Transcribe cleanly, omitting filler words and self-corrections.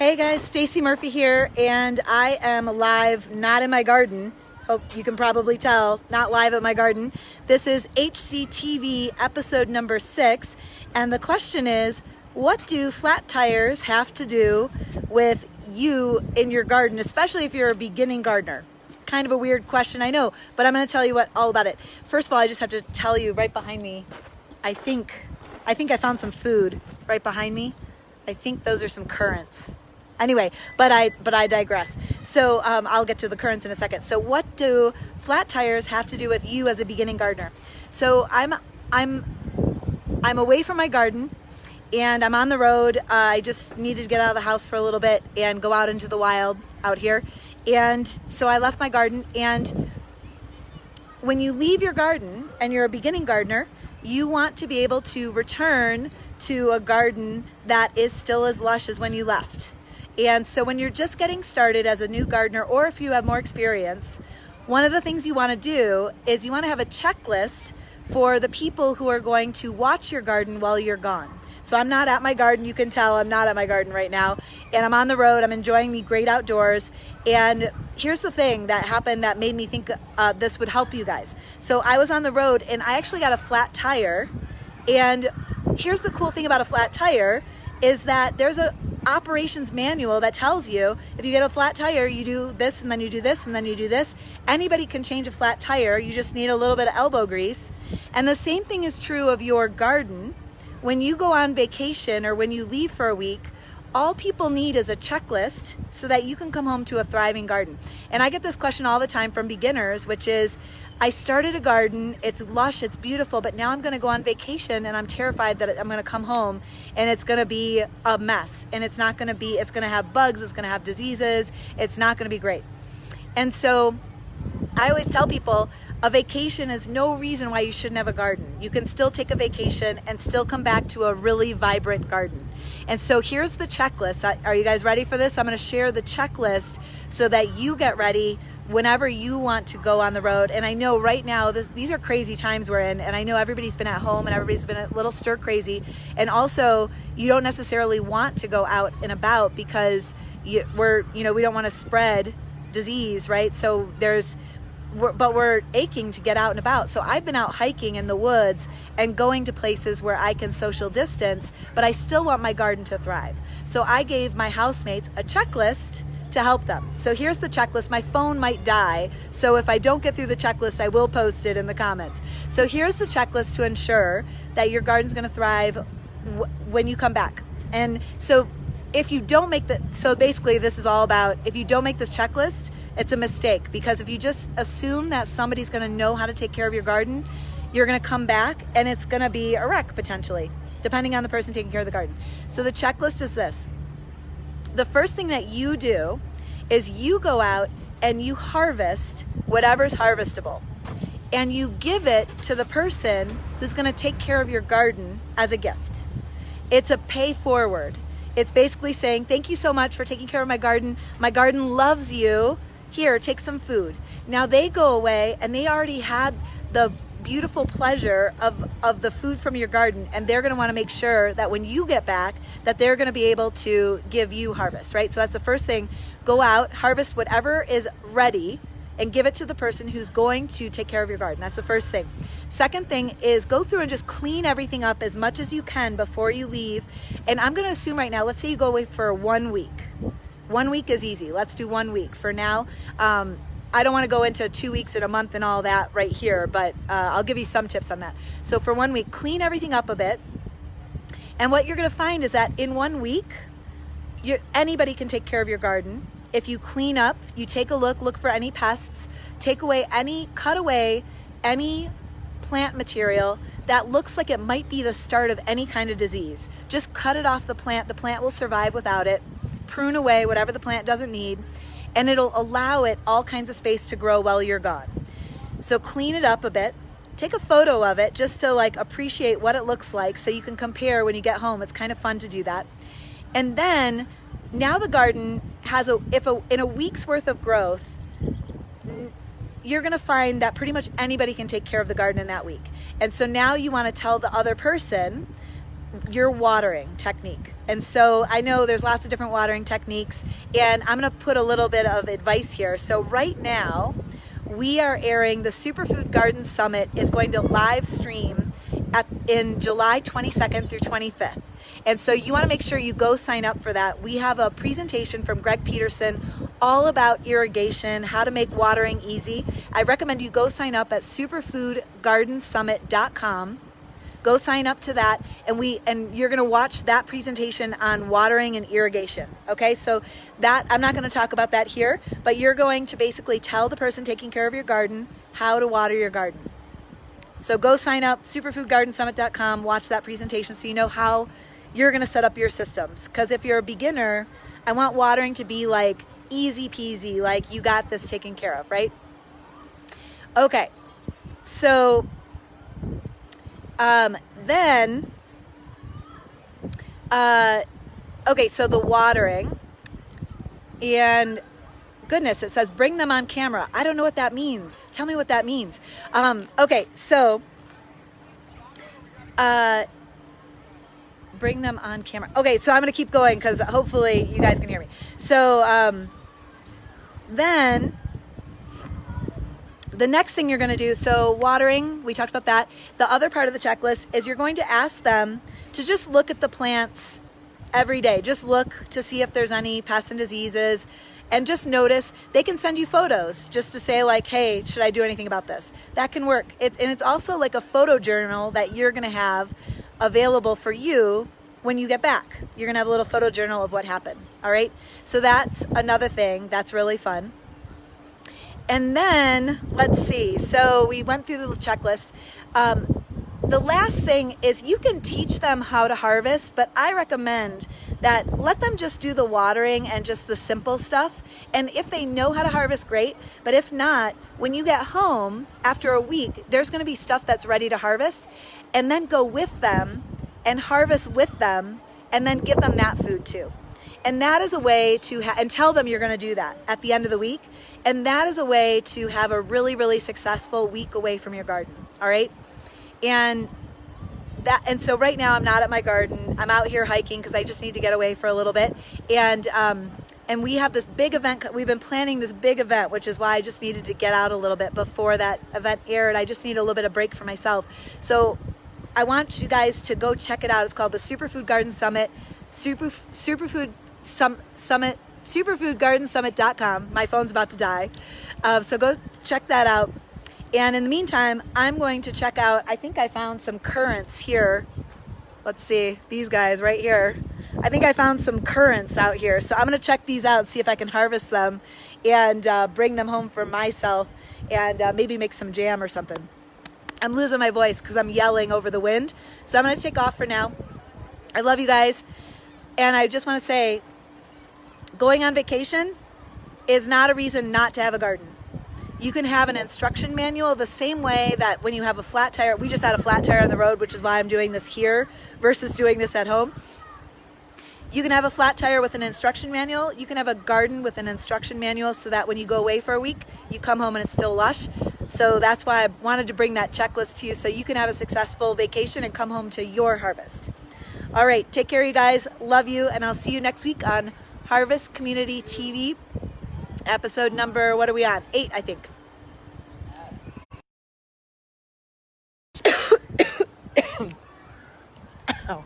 Hey guys, Stacy Murphy here, and I am live, not in my garden. Hope you can probably tell, not live at my garden. This is HCTV episode number 6, and the question is, what do flat tires have to do with you in your garden, especially if you're a beginning gardener? Kind of a weird question, I know, but I'm going to tell you all about it. First of all, I just have to tell you right behind me, I think I found some food right behind me. I think those are some currants. Anyway, but I digress. So I'll get to the currants in a second. So what do flat tires have to do with you as a beginning gardener? So I'm away from my garden and I'm on the road. I just needed to get out of the house for a little bit and go out into the wild out here. And so I left my garden, and when you leave your garden and you're a beginning gardener, you want to be able to return to a garden that is still as lush as when you left. And so when you're just getting started as a new gardener, or if you have more experience, one of the things you want to do is you want to have a checklist for the people who are going to watch your garden while you're gone. So I'm not at my garden. You can tell I'm not at my garden right now. And I'm on the road. I'm enjoying the great outdoors. And here's the thing that happened that made me think this would help you guys. So I was on the road and I actually got a flat tire. And here's the cool thing about a flat tire is that there's a operations manual that tells you if you get a flat tire, you do this and then you do this and then you do this. Anybody can change a flat tire. You just need a little bit of elbow grease. And the same thing is true of your garden. When you go on vacation or when you leave for a week, all people need is a checklist so that you can come home to a thriving garden. And I get this question all the time from beginners, which is, I started a garden, it's lush, it's beautiful, but now I'm gonna go on vacation and I'm terrified that I'm gonna come home and it's gonna be a mess. And it's gonna have bugs, it's gonna have diseases, it's not gonna be great. And so I always tell people, a vacation is no reason why you shouldn't have a garden. You can still take a vacation and still come back to a really vibrant garden. And so here's the checklist. Are you guys ready for this? I'm gonna share the checklist so that you get ready whenever you want to go on the road. And I know right now, these are crazy times we're in, and I know everybody's been at home and everybody's been a little stir crazy. And also, you don't necessarily want to go out and about because we don't want to spread disease, right? So we're aching to get out and about. So I've been out hiking in the woods and going to places where I can social distance, but I still want my garden to thrive. So I gave my housemates a checklist to help them. So here's the checklist. My phone might die, so if I don't get through the checklist, I will post it in the comments. So here's the checklist to ensure that your garden's gonna thrive when you come back. And so if you don't make so basically this is all about, if you don't make this checklist, it's a mistake, because if you just assume that somebody's gonna know how to take care of your garden, you're gonna come back and it's gonna be a wreck potentially, depending on the person taking care of the garden. So the checklist is this. The first thing that you do is you go out and you harvest whatever's harvestable, and you give it to the person who's gonna take care of your garden as a gift. It's a pay forward. It's basically saying, thank you so much for taking care of my garden. My garden loves you. Here, take some food. Now they go away and they already had the beautiful pleasure of the food from your garden, and they're gonna wanna make sure that when you get back, that they're gonna be able to give you harvest, right? So that's the first thing. Go out, harvest whatever is ready, and give it to the person who's going to take care of your garden. That's the first thing. Second thing is go through and just clean everything up as much as you can before you leave. And I'm gonna assume right now, let's say you go away for 1 week. 1 week is easy. Let's do 1 week for now. I don't want to go into 2 weeks and a month and all that right here, but I'll give you some tips on that. So for 1 week, clean everything up a bit. And what you're going to find is that in 1 week, anybody can take care of your garden. If you clean up, you take a look for any pests, cut away any plant material that looks like it might be the start of any kind of disease. Just cut it off the plant. The plant will survive without it. Prune away whatever the plant doesn't need, and it'll allow it all kinds of space to grow while you're gone. So clean it up a bit. Take a photo of it just to appreciate what it looks like so you can compare when you get home. It's kind of fun to do that. And then now the garden has in a week's worth of growth, you're gonna find that pretty much anybody can take care of the garden in that week. And so now you wanna tell the other person, your watering technique. And so I know there's lots of different watering techniques, and I'm going to put a little bit of advice here. So right now we are airing the Superfood Garden Summit is going to live stream in July 22nd through 25th. And so you want to make sure you go sign up for that. We have a presentation from Greg Peterson all about irrigation, how to make watering easy. I recommend you go sign up at superfoodgardensummit.com. Go sign up to that, and you're going to watch that presentation on watering and irrigation. Okay, so that I'm not going to talk about that here, but you're going to basically tell the person taking care of your garden how to water your garden. So go sign up, superfoodgardensummit.com, watch that presentation so you know how you're going to set up your systems. Because if you're a beginner, I want watering to be like easy peasy, like you got this taken care of, right? Okay, so okay, so the watering, and goodness, it says bring them on camera. I don't know what that means. Tell me what that means. Okay, so bring them on camera. Okay, so I'm going to keep going because hopefully you guys can hear me. So then the next thing you're going to do, so watering, we talked about that. The other part of the checklist is you're going to ask them to just look at the plants every day. Just look to see if there's any pests and diseases, and just notice. They can send you photos just to say like, hey, should I do anything about this? That can work. It's also like a photo journal that you're going to have available for you when you get back. You're going to have a little photo journal of what happened. All right. So that's another thing that's really fun. And then let's see. So we went through the checklist. The last thing is you can teach them how to harvest, but I recommend that let them just do the watering and just the simple stuff. And if they know how to harvest, great. But if not, when you get home after a week, there's going to be stuff that's ready to harvest, and then go with them and harvest with them, and then give them that food too. And that is a way to and tell them you're going to do that at the end of the week. And that is a way to have a really, really successful week away from your garden. All right. And so right now I'm not at my garden. I'm out here hiking because I just need to get away for a little bit. And we have this big event. We've been planning this big event, which is why I just needed to get out a little bit before that event aired. I just need a little bit of break for myself. So I want you guys to go check it out. It's called the Superfood Garden Summit, superfoodgardensummit.com. My phone's about to die. So go check that out. And in the meantime, I'm going to check out, I think I found some currants here. Let's see, these guys right here. I think I found some currants out here. So I'm going to check these out, see if I can harvest them and bring them home for myself, and maybe make some jam or something. I'm losing my voice because I'm yelling over the wind. So I'm going to take off for now. I love you guys. And I just want to say, going on vacation is not a reason not to have a garden. You can have an instruction manual the same way that when you have a flat tire, we just had a flat tire on the road, which is why I'm doing this here versus doing this at home. You can have a flat tire with an instruction manual. You can have a garden with an instruction manual so that when you go away for a week, you come home and it's still lush. So that's why I wanted to bring that checklist to you so you can have a successful vacation and come home to your harvest. All right, take care, you guys. Love you, and I'll see you next week on Harvest Community TV. Episode number, what are we on? 8, I think. Oh.